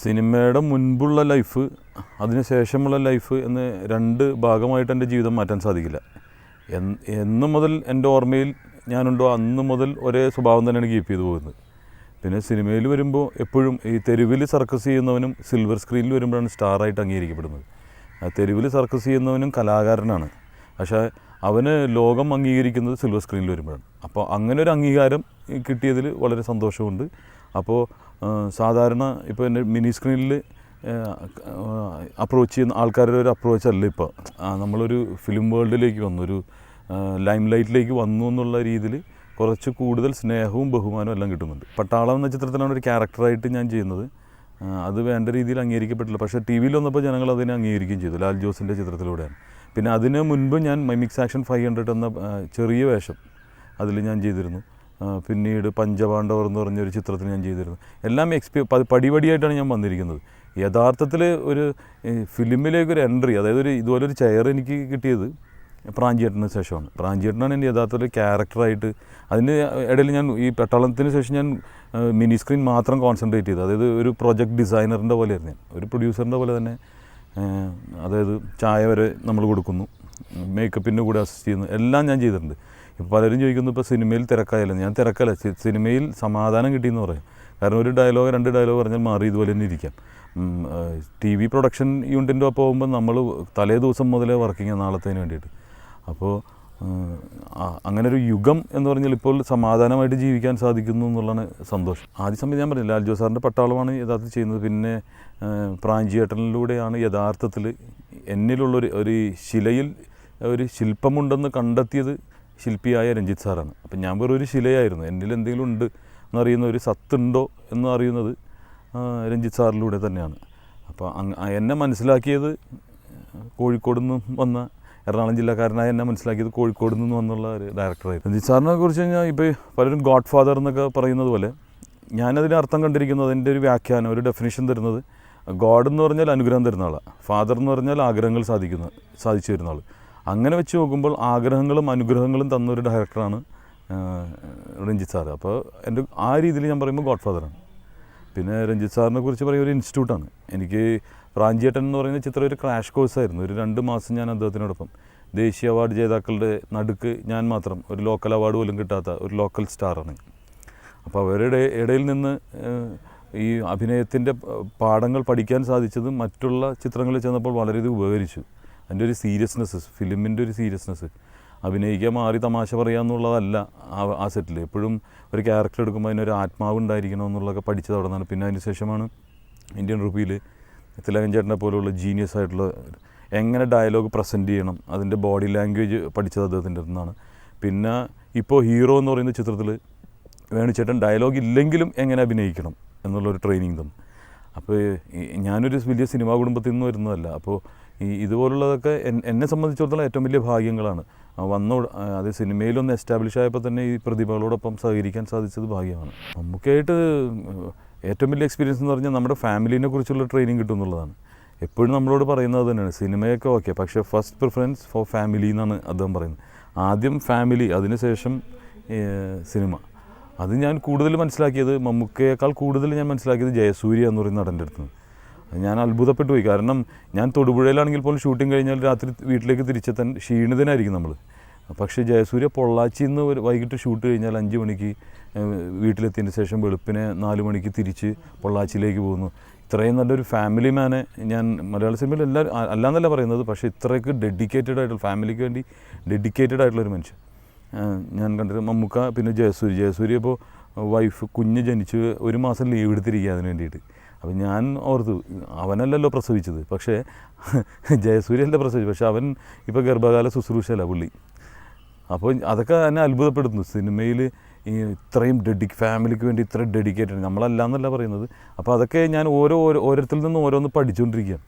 സിനിമയുടെ മുൻപുള്ള ലൈഫ് അതിനുശേഷമുള്ള ലൈഫ് എന്ന് രണ്ട് ഭാഗമായിട്ട് എൻ്റെ ജീവിതം മാറ്റാൻ സാധിക്കില്ല. എന്ന് മുതൽ എൻ്റെ ഓർമ്മയിൽ ഞാനുണ്ടോ അന്ന് മുതൽ ഒരേ സ്വഭാവം തന്നെയാണ് കീപ്പ് ചെയ്തു പോകുന്നത്. പിന്നെ സിനിമയിൽ വരുമ്പോൾ എപ്പോഴും ഈ തെരുവിൽ സർക്കസ് ചെയ്യുന്നവനും സിൽവർ സ്ക്രീനിൽ വരുമ്പോഴാണ് സ്റ്റാറായിട്ട് അംഗീകരിക്കപ്പെടുന്നത്. തെരുവിൽ സർക്കസ് ചെയ്യുന്നവനും കലാകാരനാണ്, പക്ഷേ അവന് ലോകം അംഗീകരിക്കുന്നത് സിൽവർ സ്ക്രീനിൽ വരുമ്പോഴാണ്. അപ്പോൾ അങ്ങനെ ഒരു അംഗീകാരം കിട്ടിയതിൽ വളരെ സന്തോഷമുണ്ട്. അപ്പോൾ സാധാരണ ഇപ്പോൾ എൻ്റെ മിനി സ്ക്രീനിൽ അപ്രോച്ച് ചെയ്യുന്ന ആൾക്കാരുടെ ഒരു അപ്രോച്ച് അല്ല ഇപ്പോൾ. നമ്മളൊരു ഫിലിം വേൾഡിലേക്ക് വന്നു, ഒരു ലൈം ലൈറ്റിലേക്ക് വന്നു എന്നുള്ള രീതിയിൽ കുറച്ച് കൂടുതൽ സ്നേഹവും ബഹുമാനവും എല്ലാം കിട്ടുന്നുണ്ട്. പട്ടാളം എന്ന ചിത്രത്തിലാണ് ഒരു ക്യാരക്ടറായിട്ട് ഞാൻ ചെയ്യുന്നത്. അത് വേണ്ട രീതിയിൽ അംഗീകരിക്കപ്പെട്ടില്ല, പക്ഷേ ടി വിയിൽ വന്നപ്പോൾ ജനങ്ങൾ അതിനെ അംഗീകരിക്കുകയും ചെയ്തു, ലാൽ ജോസിൻ്റെ ചിത്രത്തിലൂടെയാണ്. പിന്നെ അതിന് മുൻപ് ഞാൻ മിമിക്സ് ആക്ഷൻ 500 എന്ന ചെറിയ വേഷം അതിൽ ഞാൻ ചെയ്തിരുന്നു. പിന്നീട് പഞ്ചപാണ്ഡവർ എന്ന് പറഞ്ഞൊരു ചിത്രത്തിൽ ഞാൻ ചെയ്തിരുന്നു. എല്ലാം പടിപടിയായിട്ടാണ് ഞാൻ വന്നിരിക്കുന്നത്. യഥാർത്ഥത്തിൽ ഒരു ഫിലിമിലേക്കൊരു എൻട്രി, അതായത് ഇതുപോലൊരു ചെയർ എനിക്ക് കിട്ടിയത് പ്രാഞ്ചിയേട്ടന് ശേഷമാണ്. പ്രാഞ്ചിയേട്ടനാണ് എൻ്റെ യഥാർത്ഥത്തിൽ ക്യാരക്ടറായിട്ട്. അതിന് ഇടയിൽ ഞാൻ ഈ പട്ടാളത്തിന് ശേഷം ഞാൻ മിനി സ്ക്രീൻ മാത്രം കോൺസെൻട്രേറ്റ് ചെയ്തു. അതായത് ഒരു പ്രൊജക്ട് ഡിസൈനറിൻ്റെ പോലെയായിരുന്നു ഞാൻ, ഒരു പ്രൊഡ്യൂസറിൻ്റെ പോലെ തന്നെ. അതായത് ചായ വരെ നമ്മൾ കൊടുക്കുന്നു, മേക്കപ്പിൻ്റെ കൂടെ അസിസ്റ്റ് ചെയ്യുന്നു, എല്ലാം ഞാൻ ചെയ്തിട്ടുണ്ട്. ഇപ്പോൾ പലരും ചോദിക്കുന്നു ഇപ്പോൾ സിനിമയിൽ തിരക്കായാലും, ഞാൻ തിരക്കല്ല, സിനിമയിൽ സമാധാനം കിട്ടിയെന്ന് പറയും. കാരണം ഒരു ഡയലോഗ് 2 ഡയലോഗ് പറഞ്ഞാൽ മാറി ഇതുപോലെ തന്നെ ഇരിക്കാം. ടി വി പ്രൊഡക്ഷൻ യൂണിറ്റിൻ്റെ ഒപ്പം പോകുമ്പോൾ നമ്മൾ തലേ ദിവസം മുതലേ വർക്കിംഗ് നാളത്തേന് വേണ്ടിയിട്ട്. അപ്പോൾ അങ്ങനെ ഒരു യുഗം എന്ന് പറഞ്ഞാൽ ഇപ്പോൾ സമാധാനമായിട്ട് ജീവിക്കാൻ സാധിക്കുന്നു എന്നുള്ളതാണ് സന്തോഷം. ആദ്യ സമയത്ത് ഞാൻ പറഞ്ഞില്ല, ലാൽ ജോസ് സാറിൻ്റെ പട്ടാളമാണ് യഥാർത്ഥത്തിൽ ചെയ്യുന്നത്. പിന്നെ പ്രാഞ്ചിയേട്ടനിലൂടെയാണ് യഥാർത്ഥത്തിൽ എന്നിലുള്ളൊരു ശിലയിൽ ഒരു ശില്പമുണ്ടെന്ന് കണ്ടെത്തിയത് ശില്പിയായ രഞ്ജിത്ത് സാറാണ്. അപ്പം ഞാൻ വെറൊരു ശിലയായിരുന്നു, എന്നിൽ എന്തെങ്കിലും ഉണ്ട് എന്നറിയുന്ന, ഒരു സത്തുണ്ടോ എന്ന് അറിയുന്നത് രഞ്ജിത്ത് സാറിലൂടെ തന്നെയാണ്. അപ്പോൾ എന്നെ മനസ്സിലാക്കിയത് കോഴിക്കോട് നിന്ന് വന്ന, എറണാകുളം ജില്ലക്കാരനായ എന്നെ മനസ്സിലാക്കിയത് കോഴിക്കോട് നിന്ന് വന്നുള്ള ഒരു ഡയറക്ടറായിരുന്നു. രഞ്ജിത്ത് സാറിനെ കുറിച്ച് കഴിഞ്ഞാൽ ഇപ്പോൾ പലരും ഗോഡ് ഫാദർ എന്നൊക്കെ പറയുന്നത് പോലെ ഞാനതിന് അർത്ഥം കണ്ടിരിക്കുന്നത്, അതിൻ്റെ ഒരു വ്യാഖ്യാനം, ഒരു ഡെഫിനിഷൻ തരുന്നത്, ഗോഡ് എന്ന് പറഞ്ഞാൽ അനുഗ്രഹം തരുന്ന ആളാണ്, ഫാദർ എന്ന് പറഞ്ഞാൽ ആഗ്രഹങ്ങൾ സാധിച്ചു വരുന്ന ആൾ. അങ്ങനെ വെച്ച് നോക്കുമ്പോൾ ആഗ്രഹങ്ങളും അനുഗ്രഹങ്ങളും തന്നൊരു ഡയറക്ടറാണ് രഞ്ജിത്ത് സാറ്. അപ്പോൾ എൻ്റെ ആ രീതിയിൽ ഞാൻ പറയുമ്പോൾ ഗോഡ് ഫാദറാണ്. പിന്നെ രഞ്ജിത്ത് സാറിനെ കുറിച്ച് പറയുക ഒരു ഇൻസ്റ്റിറ്റ്യൂട്ടാണ്. എനിക്ക് പ്രാഞ്ചിയേട്ടൻ എന്ന് പറയുന്ന ചിത്രം ഒരു ക്രാഷ് കോഴ്സായിരുന്നു. ഒരു 2 മാസം ഞാൻ അദ്ദേഹത്തിനോടൊപ്പം, ദേശീയ അവാർഡ് ജേതാക്കളുടെ നടുക്ക് ഞാൻ മാത്രം, ഒരു ലോക്കൽ അവാർഡ് പോലും കിട്ടാത്ത ഒരു ലോക്കൽ സ്റ്റാറാണ്. അപ്പോൾ അവരുടെ ഇടയിൽ നിന്ന് ഈ അഭിനയത്തിൻ്റെ പാഠങ്ങൾ പഠിക്കാൻ സാധിച്ചത് മറ്റുള്ള ചിത്രങ്ങളിൽ ചെന്നപ്പോൾ വളരെയധികം ഉപകരിച്ചു. അതിൻ്റെ ഒരു സീരിയസ്നെസ്, ഫിലിമിൻ്റെ ഒരു സീരിയസ്നെസ്, അഭിനയിക്കാൻ മാറി തമാശ പറയുക എന്നുള്ളതല്ല ആ സെറ്റിൽ. എപ്പോഴും ഒരു ക്യാരക്ടർ എടുക്കുമ്പോൾ അതിനൊരു ആത്മാവ് ഉണ്ടായിരിക്കണം എന്നുള്ളതൊക്കെ പഠിച്ചത് അവിടെ നിന്നാണ്. പിന്നെ അതിന് ശേഷമാണ് ഇന്ത്യൻ റുപ്പിയിൽ തിലകൻ ചേട്ടനെ പോലെയുള്ള ജീനിയസ് ആയിട്ടുള്ള എങ്ങനെ ഡയലോഗ് പ്രസൻറ്റ് ചെയ്യണം, അതിൻ്റെ ബോഡി ലാംഗ്വേജ് പഠിച്ചത് അദ്ദേഹത്തിൻ്റെ അടുത്തുനിന്നാണ്. പിന്നെ ഇപ്പോൾ ഹീറോ എന്ന് പറയുന്ന ചിത്രത്തിൽ വേണുചേട്ടൻ ഡയലോഗ് ഇല്ലെങ്കിലും എങ്ങനെ അഭിനയിക്കണം എന്നുള്ളൊരു ട്രെയിനിങ് തന്നു. അപ്പോൾ ഞാനൊരു വലിയ സിനിമാ കുടുംബത്തിൽ നിന്ന് വരുന്നതല്ല. അപ്പോൾ ഇതുപോലുള്ളതൊക്കെ എന്നെ സംബന്ധിച്ചിടത്തോളം ഏറ്റവും വലിയ ഭാഗ്യങ്ങളാണ്. അത് സിനിമയിലൊന്ന് എസ്റ്റാബ്ലിഷ് ആയപ്പോൾ തന്നെ ഈ പ്രതിഭകളോടൊപ്പം സഹകരിക്കാൻ സാധിച്ചത് ഭാഗ്യമാണ്. നമുക്കായിട്ട് ഏറ്റവും വലിയ എക്സ്പീരിയൻസ് എന്ന് പറഞ്ഞാൽ നമ്മുടെ ഫാമിലിനെ കുറിച്ചുള്ള ട്രെയിനിങ് കിട്ടും എന്നുള്ളതാണ്. എപ്പോഴും നമ്മളോട് പറയുന്നത് തന്നെയാണ്, സിനിമയൊക്കെ ഓക്കെ, പക്ഷേ ഫസ്റ്റ് പ്രിഫറൻസ് ഫോർ ഫാമിലി എന്നാണ് അദ്ദേഹം പറയുന്നത്. ആദ്യം ഫാമിലി, അതിനുശേഷം സിനിമ. അത് ഞാൻ കൂടുതൽ മനസ്സിലാക്കിയത്, മമ്മൂക്കയേക്കാൾ കൂടുതൽ ഞാൻ മനസ്സിലാക്കിയത് ജയസൂര്യ എന്ന് പറയുന്ന നടൻ്റെ അടുത്ത്. ഞാൻ അത്ഭുതപ്പെട്ടു പോയി. കാരണം ഞാൻ തൊടുപുഴയിലാണെങ്കിൽ പോലും ഷൂട്ടിംഗ് കഴിഞ്ഞാൽ രാത്രി വീട്ടിലേക്ക് തിരിച്ചെത്താൻ ക്ഷീണിതനായിരിക്കും നമ്മൾ. പക്ഷേ ജയസൂര്യ പൊള്ളാച്ചിയിൽ നിന്ന് വൈകിട്ട് ഷൂട്ട് കഴിഞ്ഞാൽ 5 മണിക്ക് വീട്ടിലെത്തിയതിന് ശേഷം വെളുപ്പിനെ 4 മണിക്ക് തിരിച്ച് പൊള്ളാച്ചിയിലേക്ക് പോകുന്നു. ഇത്രയും നല്ലൊരു ഫാമിലി മാനെ ഞാൻ മലയാള സിനിമയിൽ അല്ലാന്നല്ല പറയുന്നത്, പക്ഷേ ഇത്രയ്ക്ക് ഡെഡിക്കേറ്റഡ് ആയിട്ടുള്ള, ഫാമിലിക്ക് വേണ്ടി ഡെഡിക്കേറ്റഡ് ആയിട്ടുള്ളൊരു മനുഷ്യൻ ഞാൻ കണ്ടിട്ട്. മമ്മൂക്ക, പിന്നെ ജയസൂര്യ ഇപ്പോൾ കുഞ്ഞ് ജനിച്ച് 1 മാസം ലീവ് എടുത്തിരിക്കുക അതിന് വേണ്ടിയിട്ട്. അപ്പം ഞാൻ ഓർത്തു, അവനല്ലല്ലോ പ്രസവിച്ചത്, പക്ഷേ ജയസൂര്യല്ല പ്രസവിച്ചത്, പക്ഷേ അവൻ ഇപ്പോൾ ഗർഭകാല ശുശ്രൂഷയല്ല പുള്ളി. അപ്പോൾ അതൊക്കെ എന്നെ അത്ഭുതപ്പെടുന്നു. സിനിമയിൽ ഈ ഇത്രയും ഫാമിലിക്ക് വേണ്ടി ഇത്ര ഡെഡിക്കേറ്റഡ്, നമ്മളല്ല എന്നല്ല പറയുന്നത്. അപ്പോൾ അതൊക്കെ ഞാൻ ഓരോരുത്തരിൽ നിന്നും ഓരോന്ന് പഠിച്ചുകൊണ്ടിരിക്കുകയാണ്.